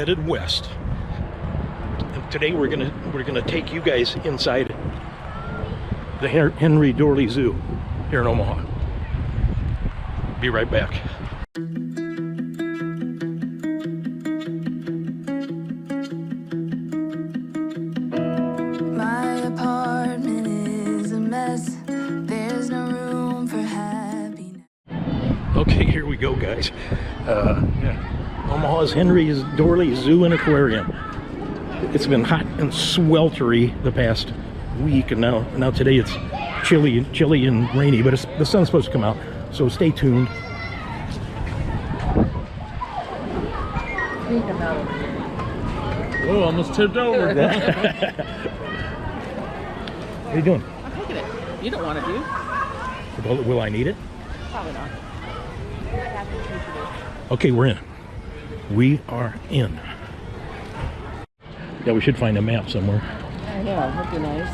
headed west. And today we're gonna take you guys inside the Henry Doorly Zoo here in Omaha. Be right back. My apartment is a mess. There's no room for happiness. Okay, here we go, guys. Omaha's Henry Doorly Zoo and Aquarium. It's been hot and sweltery the past week, and now today it's chilly and rainy, but the sun's supposed to come out, so stay tuned. Oh, almost tipped over. What are you doing? I'm taking it. You don't want to do? Will I need it? Probably not. Okay, we're in. We are in. Yeah, we should find a map somewhere. I know. That'd be nice.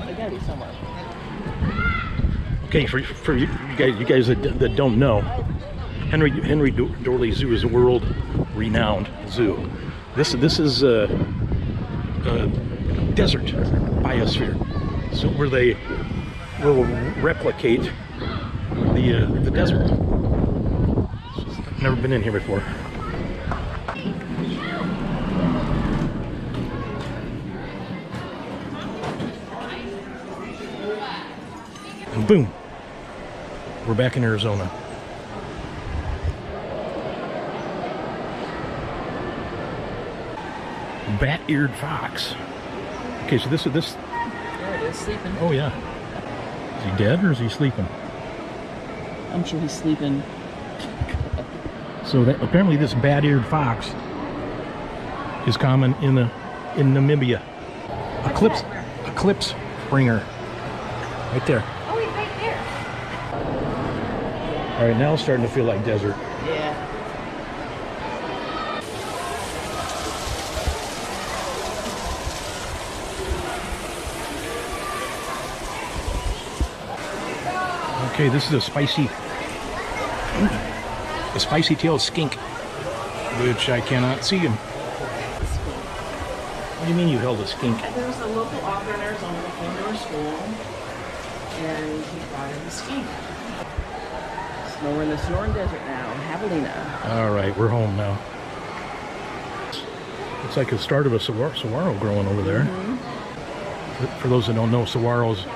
They gotta be somewhere. Okay, for you guys that don't know, Henry Doorly Zoo is a world-renowned zoo. This is a desert biosphere, so where they will replicate the desert. I've never been in here before. And boom, we're back in Arizona. Bat-eared fox. Okay, so this. There it is, sleeping. Oh yeah. Is he dead or is he sleeping? I'm sure he's sleeping. So apparently this bat-eared fox is common in Namibia. Eclipse bringer. Right there. Oh, he's right there. All right, now it's starting to feel like desert. Yeah. Okay, this is a spicy-tailed skink, which I cannot see him. What do you mean you held a skink? There was a local author in Arizona that came to our school, and he brought in the skink. So we're in the Sonoran Desert now, Javelina. All right, we're home now. Looks like the start of a saguaro growing over there. For those that don't know, saguaros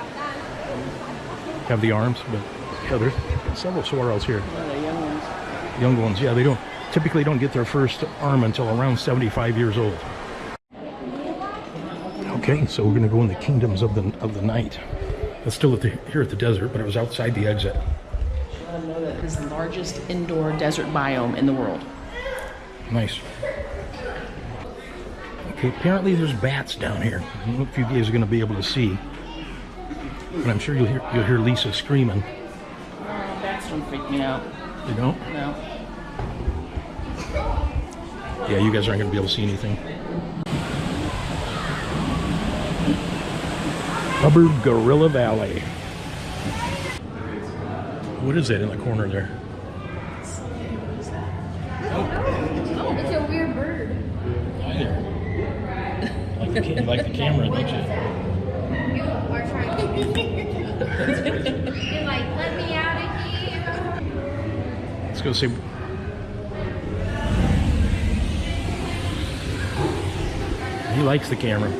have the arms, but yeah, there's several saguaros here. One of the young ones. Young ones, yeah, they typically don't get their first arm until around 75 years old. Okay, so we're gonna go in the kingdoms of the night. It's still here at the desert, but it was outside the exit. I know that it is the largest indoor desert biome in the world. Nice. Okay, apparently there's bats down here. I don't know if you guys are gonna be able to see, but I'm sure you'll hear Lisa screaming. Bats don't freak me out. You don't? No. Yeah, you guys aren't gonna be able to see anything. Hubbard Gorilla Valley. What is that in the corner there? Oh, it's a weird bird. You like the camera, don't you? You are trying to You're like, let me out of here. Let's go see. He likes the camera.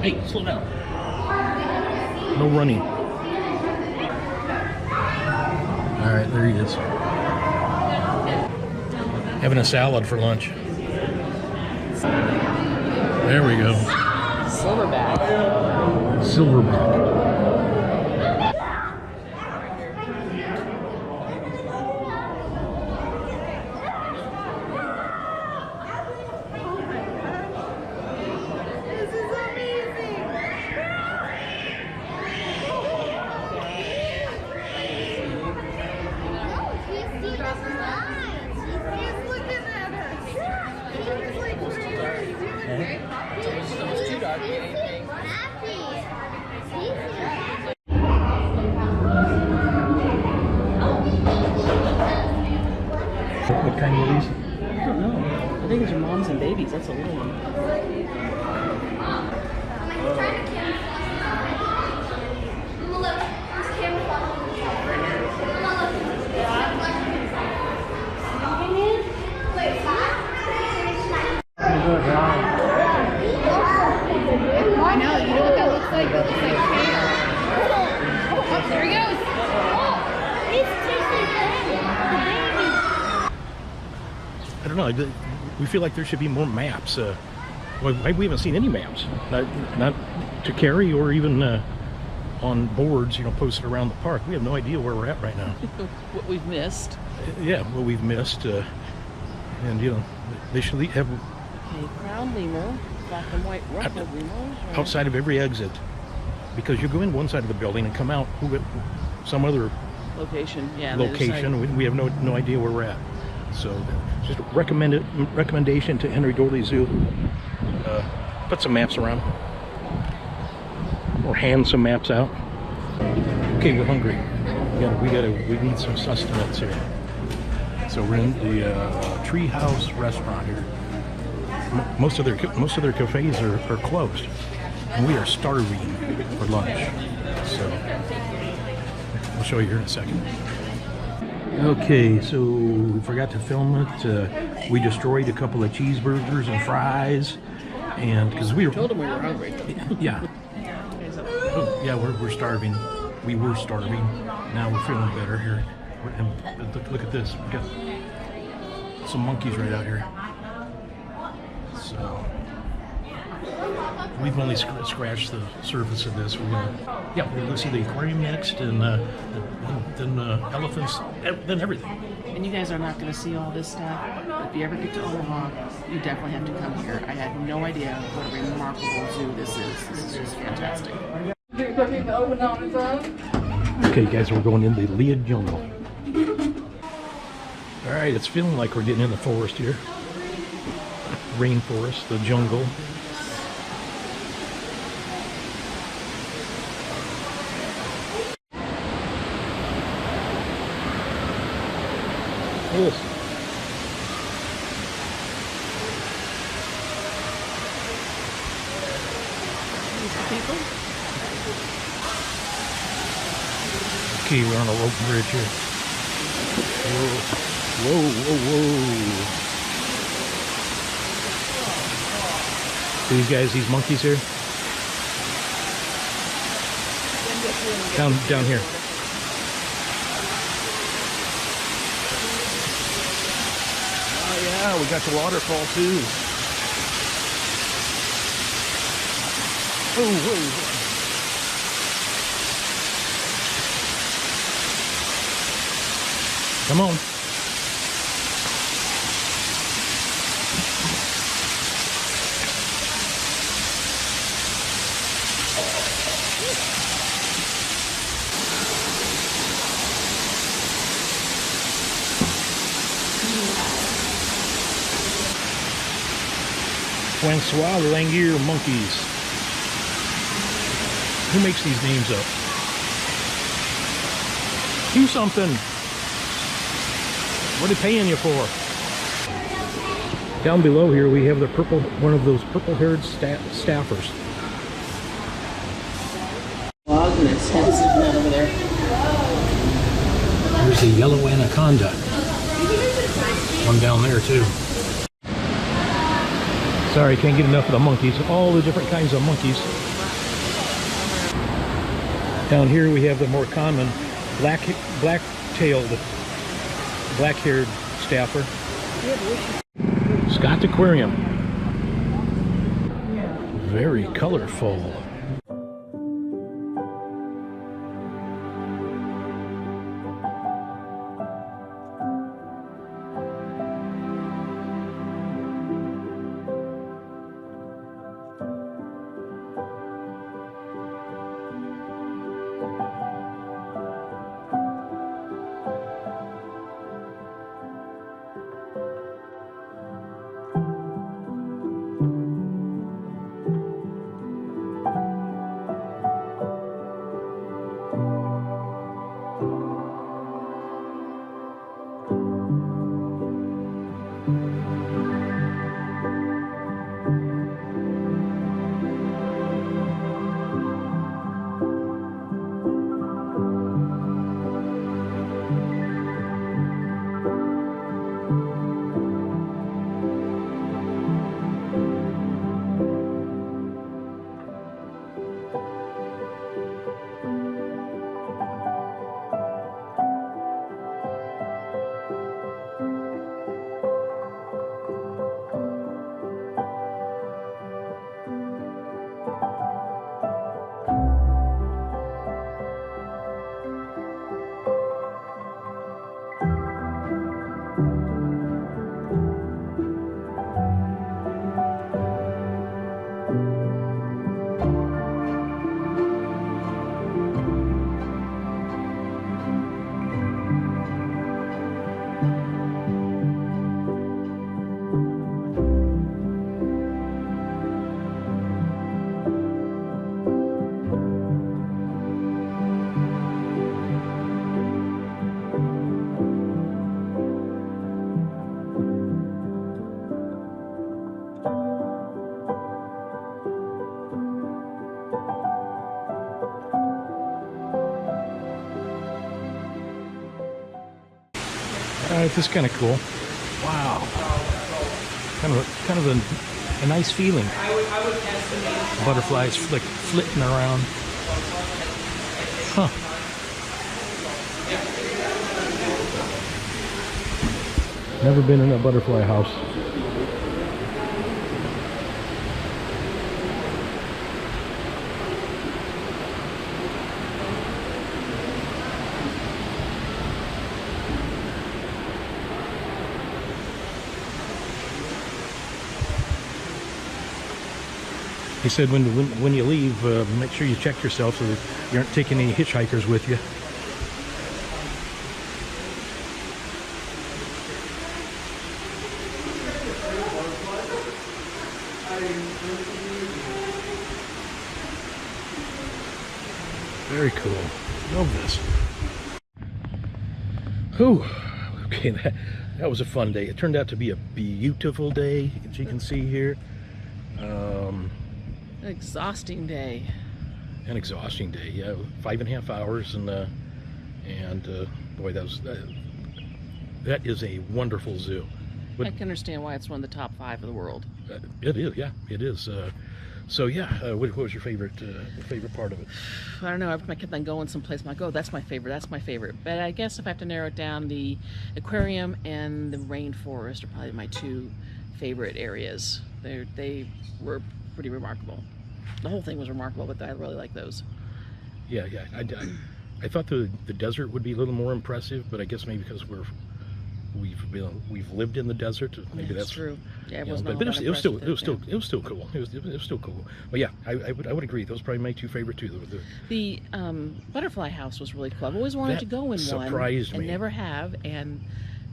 Hey, slow down. No running. All right, there he is. Having a salad for lunch. There we go. Silverback. Silverback. What kind were these? I don't know. I think it's your moms and babies. That's a little one. I know, you know what that looks like? That looks like hair. Oh, there he goes. Oh, it's tasting the baby. I don't know. We feel like there should be more maps. Well, we haven't seen any maps, not to carry or even on boards, posted around the park. We have no idea where we're at right now. What we've missed. Yeah, what we've missed, and they should have Okay, crown lemur, black and white ruffled lemurs. Right? outside of every exit, because you go in one side of the building and come out some other Location, yeah. on the other side. location. We have no idea where we're at. So just recommendation to Henry Doorly Zoo. Put some maps around, or hand some maps out. Okay, we're hungry. We need some sustenance here. So we're in the Treehouse restaurant here. Most of their cafes are closed, and we are starving for lunch. So I'll show you here in a second. Okay, so we forgot to film it. We destroyed a couple of cheeseburgers and fries, and because we Told them we were hungry. yeah. Yeah, we're starving. We were starving. Now we're feeling better here. And look at this. We got some monkeys right out here. So we've only scratched the surface of this. We're gonna see the aquarium next, and then elephants, then everything. And you guys are not going to see all this stuff. If you ever get to Omaha, you definitely have to come here. I had no idea what a remarkable zoo this is. This is just fantastic. Okay, guys, we're going in the Liad jungle. All right, it's feeling like we're getting in the forest here. Rainforest, the jungle. Yes. People? Okay, we're on a rope bridge here. Whoa, whoa. These guys, these monkeys here. Down here. Oh yeah, we got the waterfall too. Oh, whoa. Come on. Francois Langier monkeys. Who makes these names up? Do something. What are they paying you for? Down below here we have one of those purple-haired staffers. Log and its head sticking out over there. There's a yellow anaconda. One down there too. Sorry, can't get enough of the monkeys. All the different kinds of monkeys. Down here we have the more common black-tailed, black-haired staffer. Scott Aquarium. Very colorful. This is kind of cool. Wow. Kind of a nice feeling. Butterflies flitting around. Huh. Never been in a butterfly house. He said when you leave, make sure you check yourself so that you aren't taking any hitchhikers with you. Very cool. Love this. Whew. Okay, that was a fun day. It turned out to be a beautiful day, as you can see here. An exhausting day. An exhausting day, yeah. 5.5 hours, and boy, that is a wonderful zoo. But I can understand why it's one of the top 5 of the world. it is, yeah, it is. So yeah, what was your favorite part of it? I don't know. I kept on going someplace. I'm like, oh, that's my favorite. That's my favorite. But I guess if I have to narrow it down, the aquarium and the rainforest are probably my 2 favorite areas. They were pretty remarkable. The whole thing was remarkable, but I really like those. Yeah. I thought the desert would be a little more impressive, but I guess maybe because we've lived in the desert. Maybe that's true. Yeah, it you know, wasn't. but it was still cool. It was still cool. But yeah, I would agree. Those are probably my 2 favorite too. The butterfly house was really cool. I've always wanted That to go in one. surprised me. And never have, and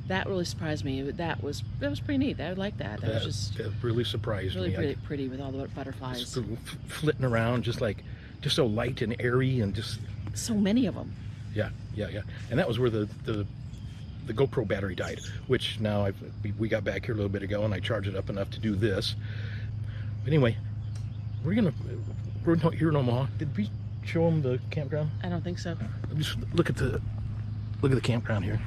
that really surprised me. That was pretty neat. I like that. That was just that really surprised really me. pretty with all the butterflies. Just flitting around, just so light and airy, and just So many of them. yeah. And that was where the GoPro battery died, which now we got back here a little bit ago, and I charged it up enough to do this. But anyway, we're here in Omaha. Did we show them the campground? I don't think so. Just look at the campground here.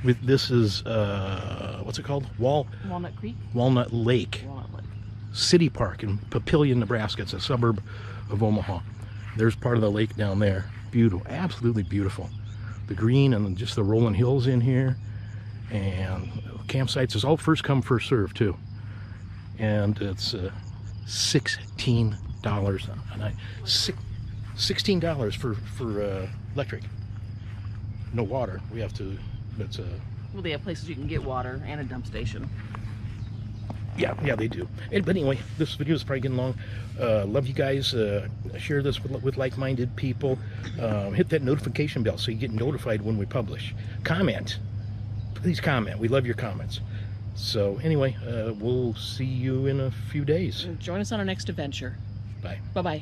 This is what's it called? Walnut Creek. Walnut Lake Walnut Lake. City Park in Papillion, Nebraska. It's a suburb of Omaha. There's part of the lake down there. Beautiful, absolutely beautiful. The green and just the rolling hills in here, and campsites is all first come first serve too, and it's $16 a night. $16 for electric. No water. We have to. But Well, they have places you can get water and a dump station. yeah, they do. But anyway, this video is probably getting long. Love you guys. Share this with like-minded people. Hit that notification bell so you get notified when we publish. Comment. Please comment. We love your comments. So anyway, we'll see you in a few days. Join us on our next adventure. Bye. Bye-bye.